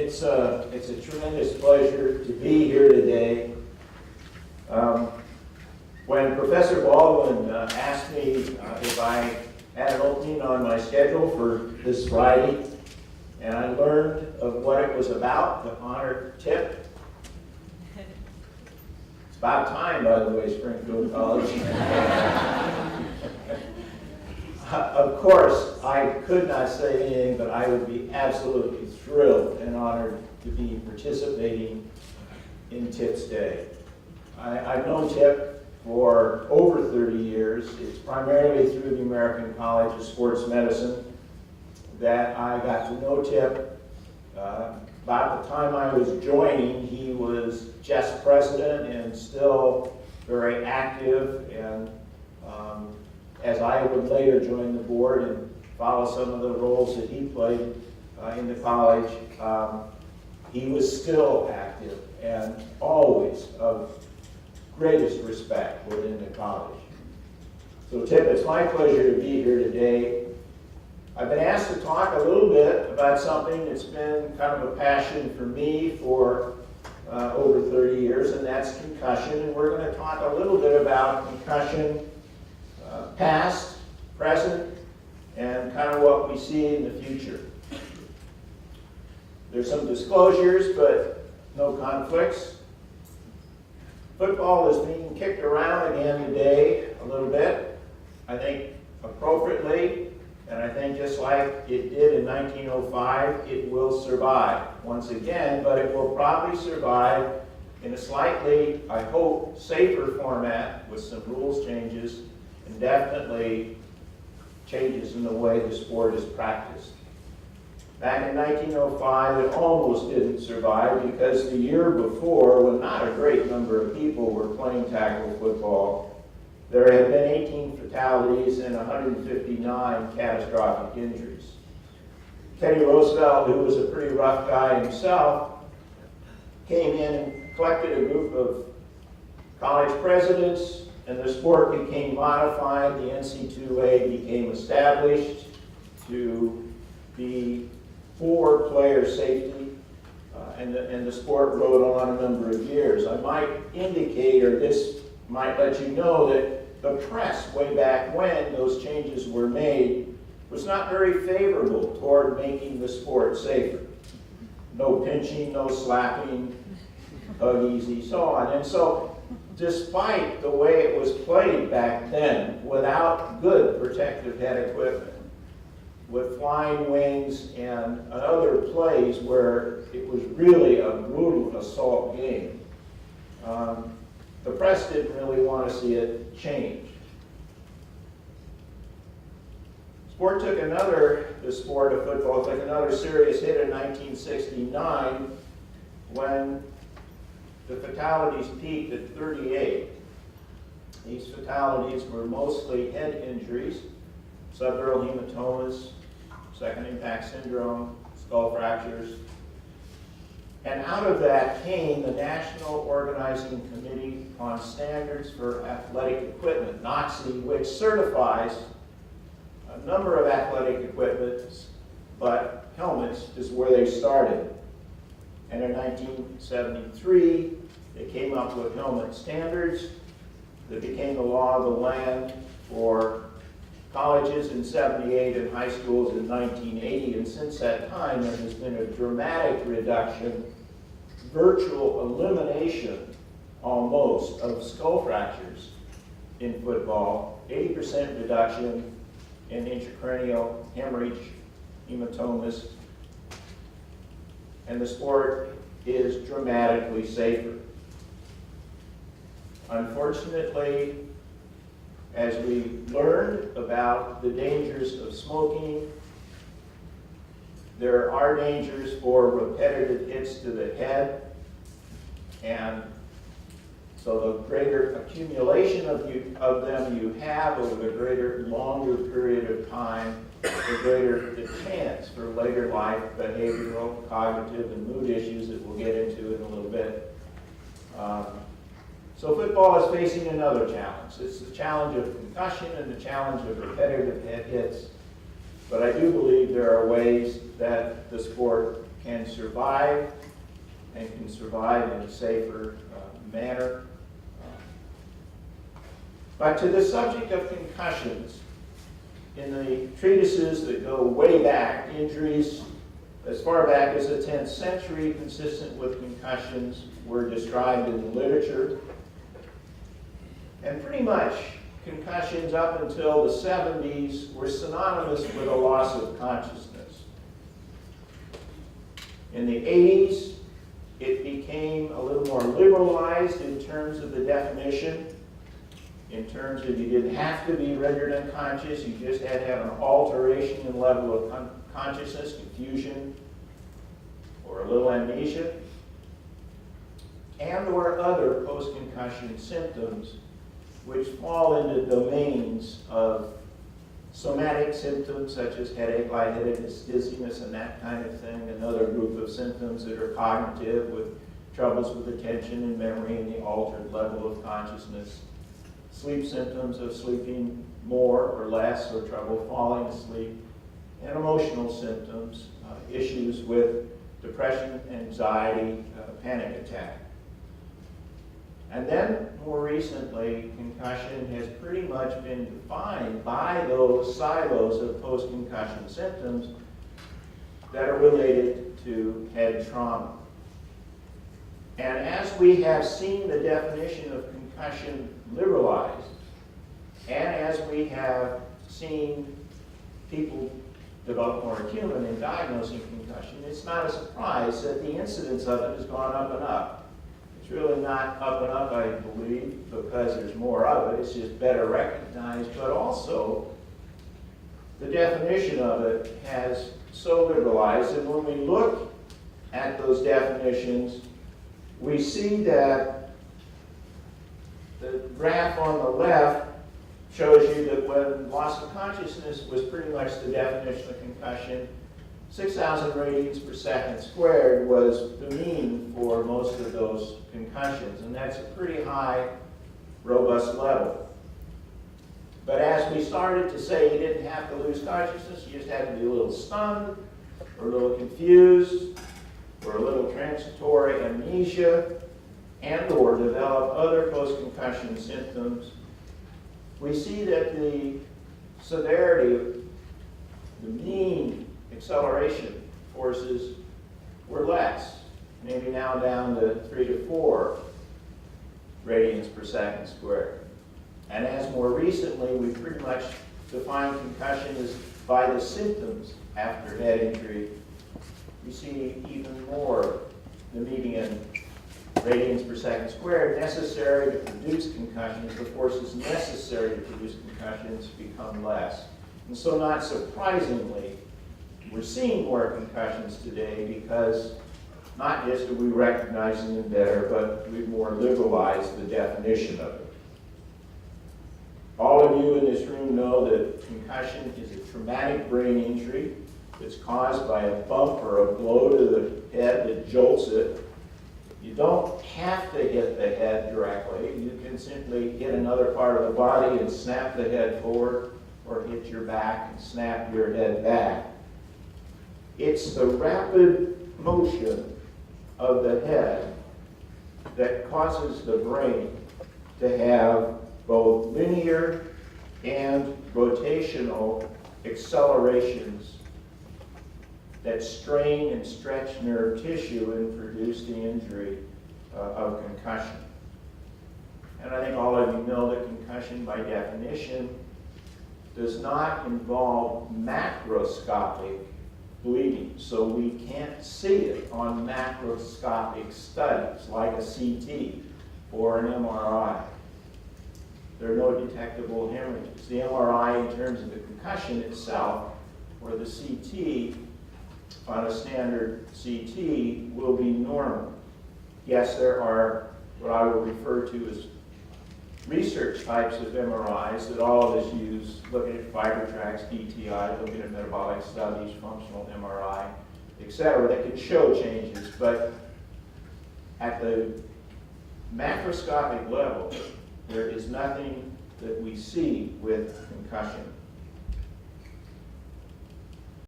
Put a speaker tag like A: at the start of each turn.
A: It's a tremendous pleasure to be here today. When Professor Baldwin asked me if I had an opening on my schedule for this Friday, and I learned of what it was about, to honor Tip. It's about time, by the way, Springfield College. Of course, I could not say anything, but I would be absolutely thrilled and honored to be participating in Tip's Day. I've known Tip for over 30 years. It's primarily through the American College of Sports Medicine that I got to know Tip. About the time I was joining, he was just president and still very active, and as I would later join the board and follow some of the roles that he played in the college, he was still active and always of greatest respect within the college. So Tip, it's my pleasure to be here today. I've been asked to talk a little bit about something that's been kind of a passion for me for over 30 years, and that's concussion. And we're going to talk a little bit about concussion, past, present, and kind of what we see in the future. There's some disclosures, but no conflicts. Football is being kicked around again today a little bit, I think appropriately, and I think just like it did in 1905, it will survive once again, but it will probably survive in a slightly, I hope, safer format with some rules changes and definitely changes in the way the sport is practiced. Back in 1905, it almost didn't survive because the year before, when not a great number of people were playing tackle football, there had been 18 fatalities and 159 catastrophic injuries. Teddy Roosevelt, who was a pretty rough guy himself, came in and collected a group of college presidents, and the sport became modified. The NC2A became established to be for player safety, and the sport rode on a number of years. I might indicate, or this might let you know, that the press way back when those changes were made was not very favorable toward making the sport safer. No pinching, no slapping, hug easy, so on. And so, despite the way it was played back then, without good protective head equipment, with flying wings and other plays where it was really a brutal assault game, the press didn't really want to see it change. The sport of football took another serious hit in 1969 when the fatalities peaked at 38. These fatalities were mostly head injuries, subdural hematomas, second impact syndrome, skull fractures. And out of that came the National Organizing Committee on Standards for Athletic Equipment, NOCSE, which certifies a number of athletic equipments, but helmets is where they started. And in 1973, they came up with helmet standards that became the law of the land for colleges in 78 and high schools in 1980. And since that time, there has been a dramatic reduction, virtual elimination almost, of skull fractures in football, 80% reduction in intracranial hemorrhage, hematomas, and the sport is dramatically safer. Unfortunately, as we learned about the dangers of smoking, there are dangers for repetitive hits to the head, and so the greater accumulation of them you have over the longer period of time, the greater the chance for later life behavioral, cognitive, and mood issues that we'll get into in a little bit. So football is facing another challenge. It's the challenge of concussion and the challenge of repetitive head hits. But I do believe there are ways that the sport can survive and can survive in a safer manner. But to the subject of concussions, in the treatises that go way back, injuries as far back as the 10th century consistent with concussions were described in the literature. And pretty much concussions up until the 70s were synonymous with a loss of consciousness. In the 80s, it became a little more liberalized in terms of the definition, in terms of you didn't have to be rendered unconscious, you just had to have an alteration in level of consciousness, confusion, or a little amnesia, and or other post-concussion symptoms which fall into domains of somatic symptoms such as headache, lightheadedness, dizziness, and that kind of thing. Another group of symptoms that are cognitive with troubles with attention and memory and the altered level of consciousness. Sleep symptoms of sleeping more or less or trouble falling asleep. And emotional symptoms, issues with depression, anxiety, panic attack. And then, more recently, concussion has pretty much been defined by those silos of post-concussion symptoms that are related to head trauma. And as we have seen the definition of concussion liberalized, and as we have seen people develop more acumen in diagnosing concussion, it's not a surprise that the incidence of it has gone up and up. It's really not up and up, I believe, because there's more of it. It's just better recognized, but also the definition of it has so liberalized, and when we look at those definitions, we see that the graph on the left shows you that when loss of consciousness was pretty much the definition of concussion, 6,000 radians per second squared was the mean for most of those concussions, and that's a pretty high, robust level. But as we started to say you didn't have to lose consciousness, you just had to be a little stunned, or a little confused, or a little transitory amnesia, and or develop other post-concussion symptoms, we see that the severity, the mean acceleration forces were less, maybe now down to 3 to 4 radians per second squared. And as more recently, we pretty much define concussion as by the symptoms after head injury, we see even more the median radians per second squared necessary to produce concussions. The forces necessary to produce concussions become less. And so not surprisingly, we're seeing more concussions today because not just are we recognizing them better, but we've more liberalized the definition of it. All of you in this room know that concussion is a traumatic brain injury that's caused by a bump or a blow to the head that jolts it. You don't have to hit the head directly. You can simply hit another part of the body and snap the head forward, or hit your back and snap your head back. It's the rapid motion of the head that causes the brain to have both linear and rotational accelerations that strain and stretch nerve tissue and produce the injury of concussion. And I think all of you know that concussion, by definition, does not involve macroscopic bleeding. So we can't see it on macroscopic studies like a CT or an MRI. There are no detectable hemorrhages. The MRI, in terms of the concussion itself, or the CT, on a standard CT, will be normal. Yes, there are what I will refer to as research types of MRIs that all of us use, looking at fiber tracts, DTI, looking at metabolic studies, functional MRI, etc., that can show changes. But at the macroscopic level, there is nothing that we see with concussion.